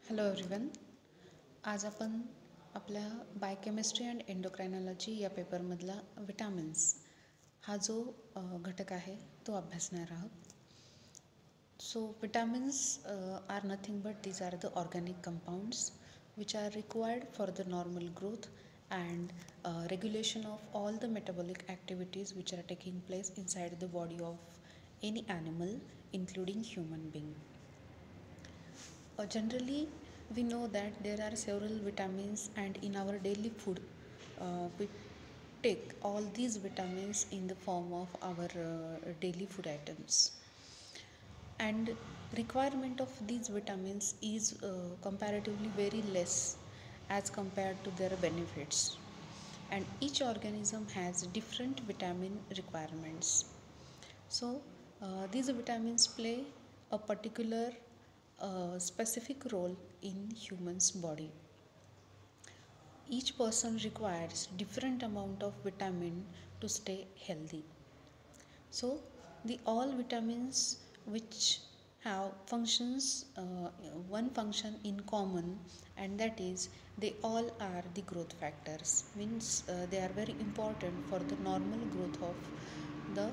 Hello everyone. आज आपण आपल्या बायोकेमिस्ट्री अँड एंडोक्रायनॉलॉजी या पेपरमधला विटामिन्स हा जो घटक आहे तो अभ्यासणार आहोत. So vitamins are nothing but these are the organic compounds which are required for the normal growth and regulation of all the metabolic activities which are taking place inside the body of any animal including human being. Generally, we know that there are several vitamins, and in our daily food, we take all these vitamins in the form of our daily food items. And requirement of these vitamins is comparatively very less as compared to their benefits. And each organism has different vitamin requirements. So, these vitamins play a particular specific role in humans body. Each person requires different amount of vitamin to stay healthy. So the all vitamins which have functions, one function in common, and that is they all are the growth factors, means they are very important for the normal growth of the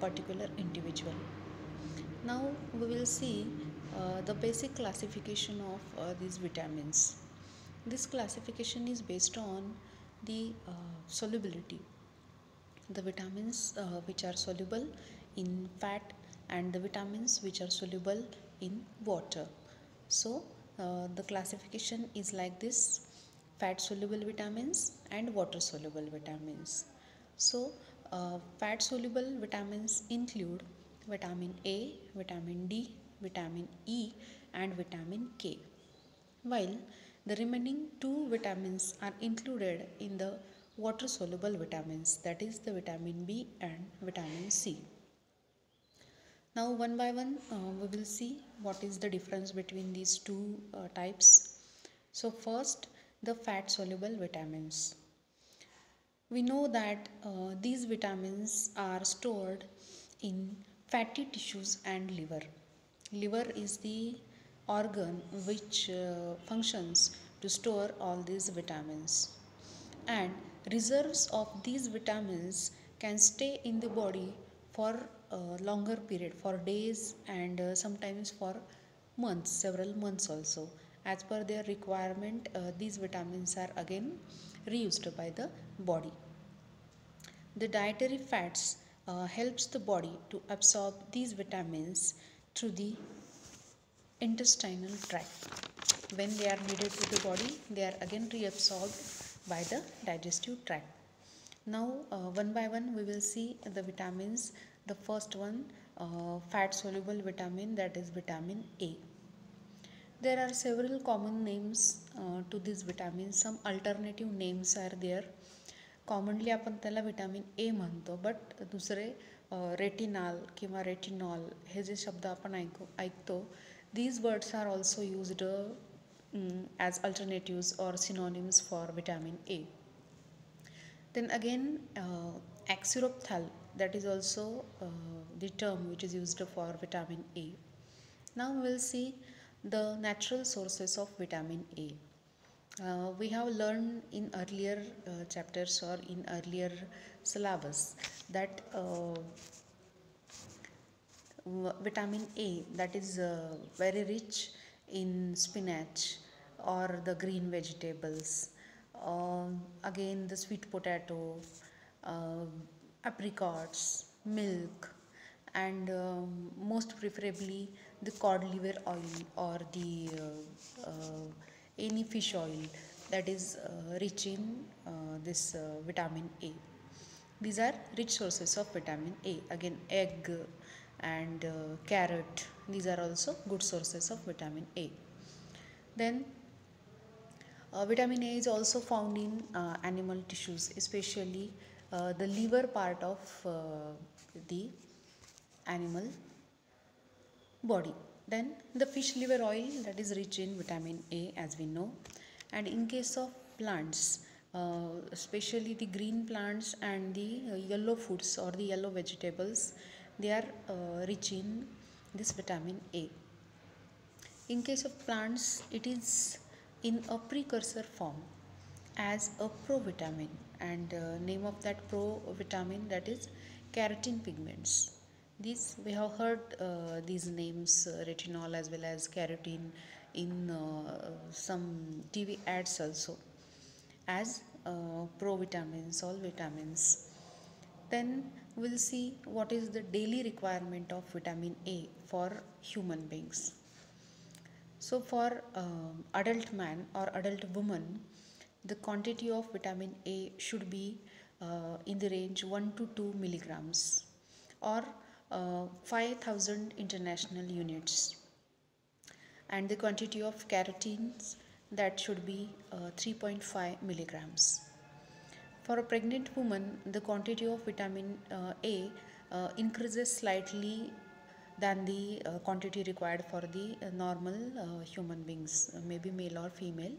particular individual. Now we will see the basic classification of these vitamins. This classification is based on the solubility. The vitamins which are soluble in fat and the vitamins which are soluble in water. So the classification is like this: fat soluble vitamins and water soluble vitamins. So fat soluble vitamins include vitamin A, vitamin D, vitamin E and vitamin K, while the remaining two vitamins are included in the water soluble vitamins, that is the vitamin B and vitamin C. Now one by one we will see what is the difference between these two types. So first, the fat soluble vitamins. We know that these vitamins are stored in fatty tissues and liver. Liver is the organ which functions to store all these vitamins, and reserves of these vitamins can stay in the body for a longer period, for days and sometimes for months, several months also. As per their requirement, these vitamins are again reused by the body. The dietary fats helps the body to absorb these vitamins through the intestinal tract. When they are needed to the body, they are again reabsorbed by the digestive tract. Now one by one we will see the vitamins. The first one, fat soluble vitamin, that is vitamin A. There are several common names to these vitamins. Some alternative names are there. Commonly आपण त्याला vitamin A म्हणतो, but दुसरे retinol किंवा retinol हे जे शब्द आपण ऐकतो, these words are also used as alternatives or synonyms for vitamin A. Then again, axyrophthal, that is also the term which is used for vitamin A. Now we will see the natural sources of vitamin A. We have learned in earlier chapters or in earlier syllabus that vitamin A, that is very rich in spinach or the green vegetables, again the sweet potato, apricots, milk, and most preferably the cod liver oil or the any fish oil that is rich in this vitamin A. These are rich sources of vitamin A. Again, egg and carrot, these are also good sources of vitamin A. Then vitamin A is also found in animal tissues, especially the liver part of the animal body. Then the fish liver oil, that is rich in vitamin A, as we know. And in case of plants, especially the green plants and the yellow foods or the yellow vegetables, they are rich in this vitamin A. In case of plants, it is in a precursor form as a provitamin, and name of that provitamin, that is carotene pigments. These we have heard these names, retinol as well as carotene, in some TV ads also, as provitamins, all vitamins. Then we'll see what is the daily requirement of vitamin A for human beings. So, for adult man or adult woman, the quantity of vitamin A should be in the range 1 to 2 milligrams, or 5000 international units, and the quantity of carotenes, that should be 3.5 milligrams. For a pregnant woman, the quantity of vitamin A increases slightly than the quantity required for the normal human beings, maybe male or female.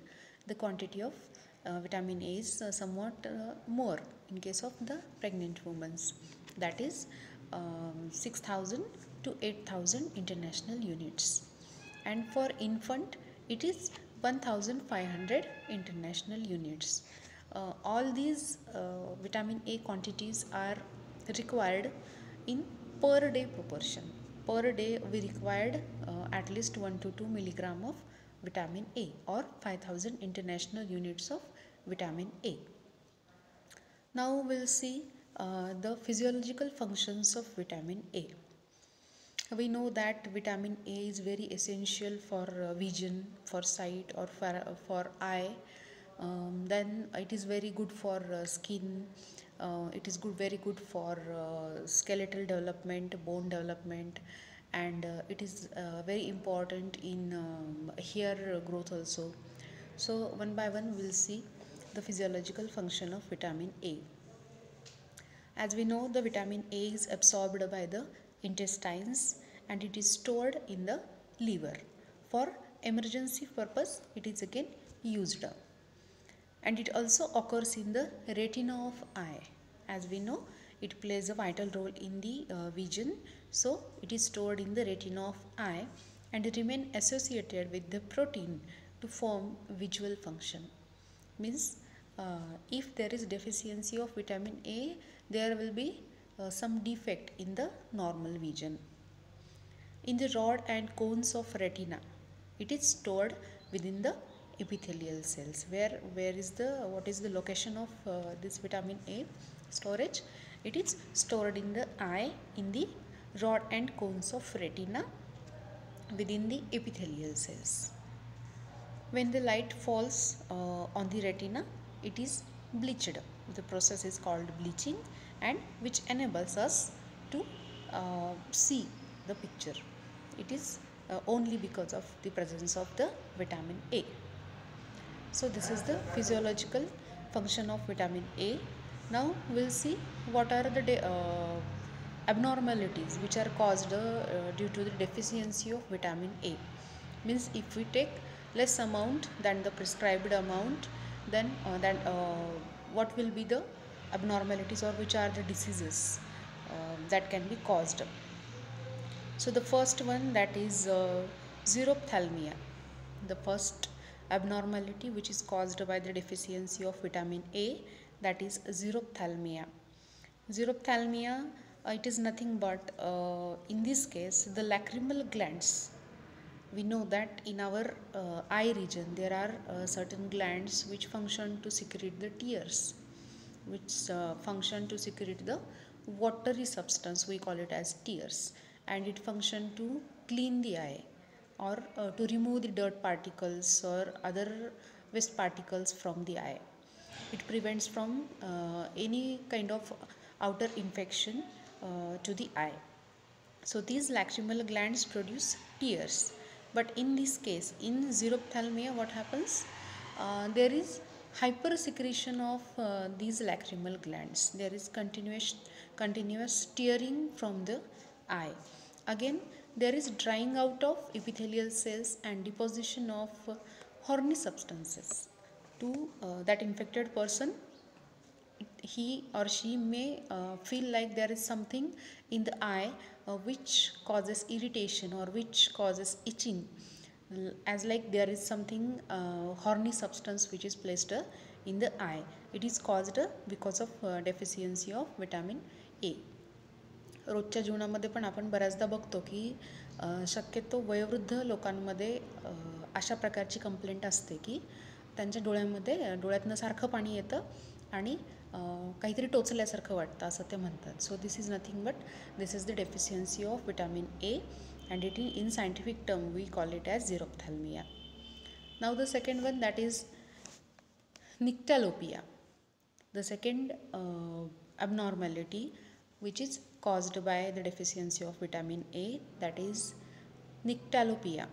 The quantity of vitamin A is somewhat more in case of the pregnant women, that is 6000 to 8000 international units, and for infant it is 1500 international units. All these vitamin A quantities are required in per day proportion. Per day we required at least 1 to 2 milligram of vitamin A, or 5000 international units of vitamin A. Now we'll see the physiological functions of vitamin A. We know that vitamin A is very essential for vision, for sight, or for eye. Then it is very good for skin. It is very good for skeletal development, bone development, and it is very important in hair growth also. So one by one we'll see the physiological function of vitamin A. As we know, the vitamin A is absorbed by the intestines and it is stored in the liver. For emergency purpose, it is again used. And it also occurs in the retina of eye. As we know, it plays a vital role in the vision. So, it is stored in the retina of eye and remain associated with the protein to form visual function. Means if there is deficiency of vitamin A, there will be some defect in the normal vision. In the rod and cones of retina, it is stored within the epithelial cells. Where is the, what is the location of this vitamin A storage? It is stored in the eye, in the rod and cones of retina within the epithelial cells. When the light falls on the retina, it is bleached. The process is called bleaching, and which enables us to see the picture. It is only because of the presence of the vitamin A. So this is the physiological function of vitamin A. Now we'll see what are the abnormalities which are caused due to the deficiency of vitamin A. Means if we take less amount than the prescribed amount, then what will be the abnormalities, or which are the diseases that can be caused. So the first one, that is xerophthalmia. The first abnormality which is caused by the deficiency of vitamin A, that is xerophthalmia. Xerophthalmia, it is nothing but in this case the lacrimal glands. We know that in our eye region there are certain glands which function to secrete the tears, which function to secrete the watery substance, we call it as tears, and it function to clean the eye, or to remove the dirt particles or other waste particles from the eye. It prevents from any kind of outer infection to the eye. So these lacrimal glands produce tears. But in this case, in xerophthalmia, what happens? There is hypersecretion of these lacrimal glands. There is continuous tearing from the eye. Again, there is drying out of epithelial cells and deposition of horny substances to that infected person. He or she may feel like there is something in the eye which causes irritation or which causes itching. as like there is something horny substance which is placed in the eye. It is caused because of deficiency of vitamin A. रोजच्या जीवनामध्ये पण आपण बऱ्याचदा बघतो की शक्यतो वयोवृद्ध लोकांमध्ये अशा प्रकारची कंप्लेंट असते की त्यांच्या डोळ्यातनं सारखं पाणी येतं आणि काहीतरी टोचल्यासारखं वाटतं असं ते म्हणतात. So this is nothing but this is the deficiency of vitamin A and it in scientific term we call it as xerophthalmia. Now the second one that is nyctalopia. The second abnormality which is caused by the deficiency of vitamin A, that is nyctalopia.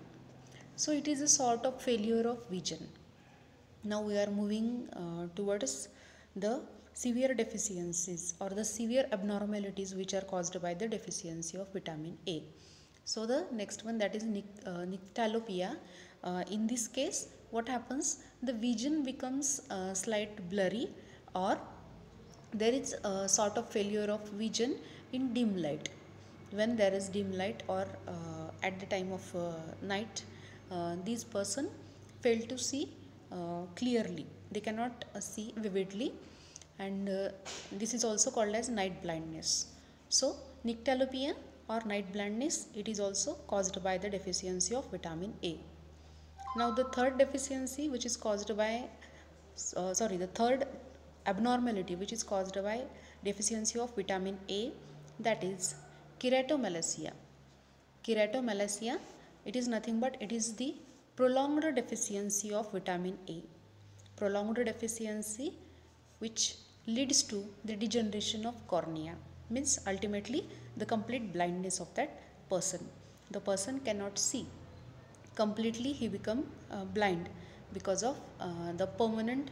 So it is a sort of failure of vision. Now we are moving towards the severe deficiencies or the severe abnormalities which are caused by the deficiency of vitamin A. So the next one, that is nyctalopia. In this case what happens, the vision becomes slight blurry, or there is a sort of failure of vision in dim light. When there is dim light or at the time of night, these person fail to see clearly. They cannot see vividly, and this is also called as night blindness. So nyctalopia or night blindness, it is also caused by the deficiency of vitamin A. Now the third deficiency which is caused by the third abnormality which is caused by deficiency of vitamin A, that is keratomalacia. Keratomalacia, it is nothing but it is the prolonged deficiency of vitamin A. Prolonged deficiency which leads to the degeneration of cornea, means ultimately the complete blindness of that person. The person cannot see completely, he become blind because of the permanent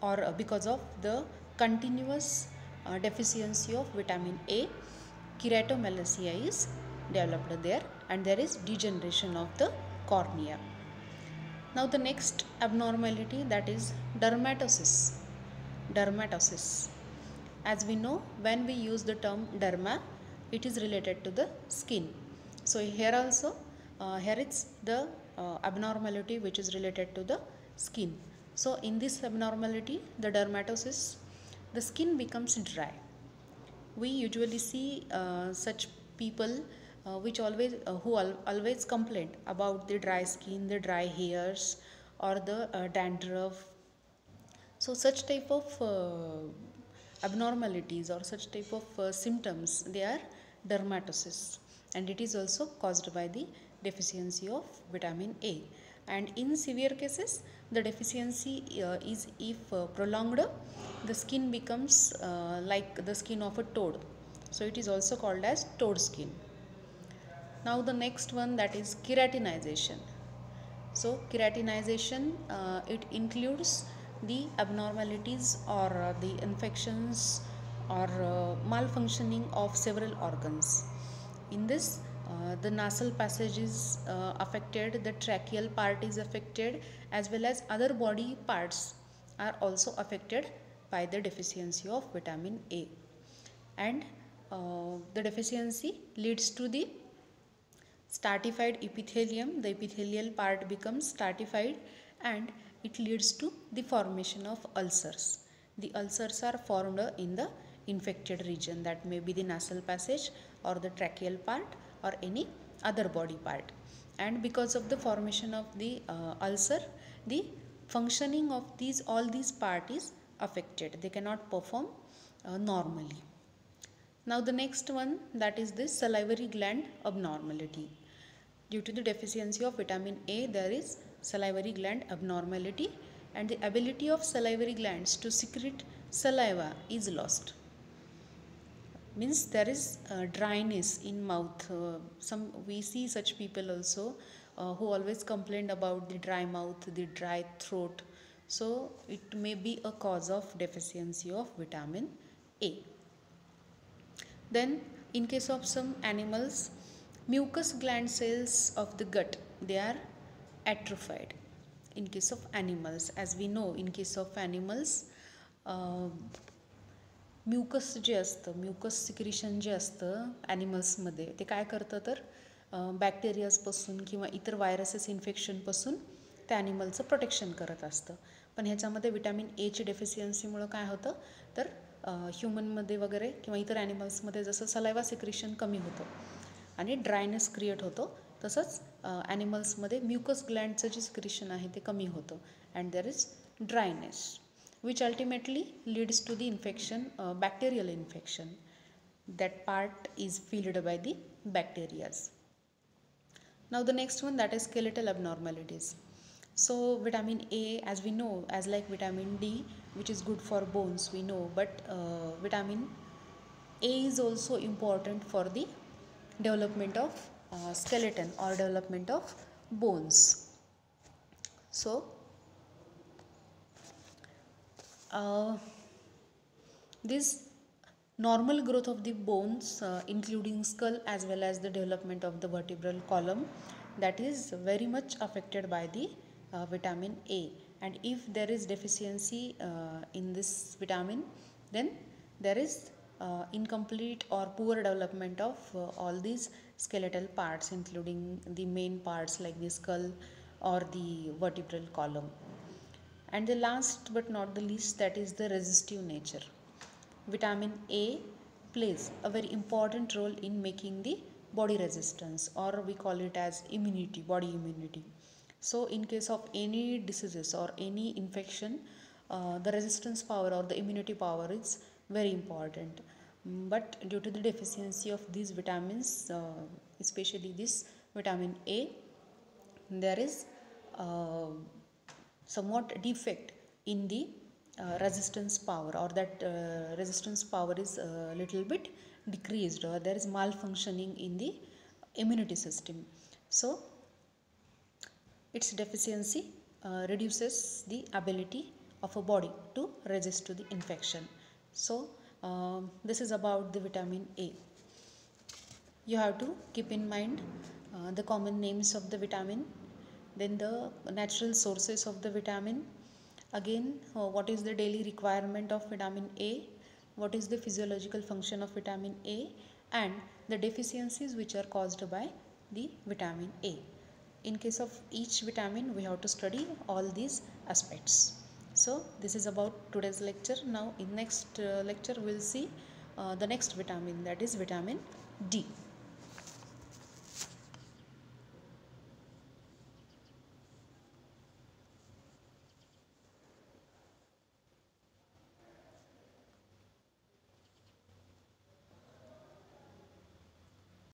or because of the continuous deficiency of vitamin A. Keratomalacia is developed there, and there is degeneration of the cornea. Now the next abnormality, that is dermatosis. Dermatosis, as we know, when we use the term derma, it is related to the skin. So here also here it's the abnormality which is related to the skin. So in this abnormality, the dermatosis, the skin becomes dry. We usually see such people who always complain about the dry skin, the dry hairs, or the dandruff. So such type of abnormalities or such type of symptoms, they are dermatosis, and it is also caused by the deficiency of vitamin A. And in severe cases, the deficiency is if prolonged, the skin becomes like the skin of a toad. So it is also called as toad skin. Now the next one, that is keratinization. So keratinization, it includes the abnormalities or the infections or malfunctioning of several organs. In this, the nasal passage is affected, the tracheal part is affected, as well as other body parts are also affected by the deficiency of vitamin A. And the deficiency leads to the stratified epithelium. The epithelial part becomes stratified, and it leads to the formation of ulcers. The ulcers are formed in the infected region, that may be the nasal passage or the tracheal part or any other body part. And because of the formation of the ulcer, the functioning of all these parts is affected. They cannot perform normally. Now the next one, that is the salivary gland abnormality. Due to the deficiency of vitamin A, there is salivary gland abnormality, and the ability of salivary glands to secrete saliva is lost. Means there is dryness in mouth. We see such people also who always complain about the dry mouth, the dry throat. So it may be a cause of deficiency of vitamin A. Then in case of some animals, mucous gland cells of the gut, they are atrophied. In case of animals, as we know, in case of animals, mucus जे असतं, mucus secretion जे असतं ॲनिमल्समध्ये, ते काय करतं तर बॅक्टेरियाजपासून किंवा इतर viruses इन्फेक्शनपासून त्या ॲनिमलचं प्रोटेक्शन करत असतं. पण ह्याच्यामध्ये विटॅमिन एची डेफिशियन्सीमुळं काय होतं तर ह्युमनमध्ये वगैरे किंवा इतर ॲनिमल्समध्ये जसं सलायवा सिक्रिशन कमी होतं आणि ड्रायनेस क्रिएट होतो, तसंच ॲनिमल्समध्ये म्युकस ग्लँडचं जे सिक्रिशन आहे ते कमी होतं and there is dryness which ultimately leads to the infection, bacterial infection. That part is filled by the bacteria. Now the next one, that is skeletal abnormalities. So vitamin A, as we know, as like vitamin D, which is good for bones, we know, but vitamin A is also important for the development of skeleton or development of bones. So this normal growth of the bones, including skull as well as the development of the vertebral column, that is very much affected by the vitamin A. And if there is deficiency in this vitamin, then there is incomplete or poor development of all these skeletal parts, including the main parts like the skull or the vertebral column. And the last but not the least, that is the resistive nature. Vitamin A plays a very important role in making the body resistance, or we call it as immunity, body immunity. So in case of any diseases or any infection, the resistance power or the immunity power is very important. But due to the deficiency of these vitamins, especially this vitamin A, there is somewhat defect in the resistance power, or that resistance power is a little bit decreased, or there is malfunctioning in the immunity system. So its deficiency reduces the ability of a body to resist to the infection. So this is about the vitamin A. You have to keep in mind the common names of the vitamin, then the natural sources of the vitamin, again what is the daily requirement of vitamin A, what is the physiological function of vitamin A, and the deficiencies which are caused by the vitamin A. In case of each vitamin, we have to study all these aspects. So this is about today's lecture. Now in next lecture we'll see the next vitamin, that is vitamin D.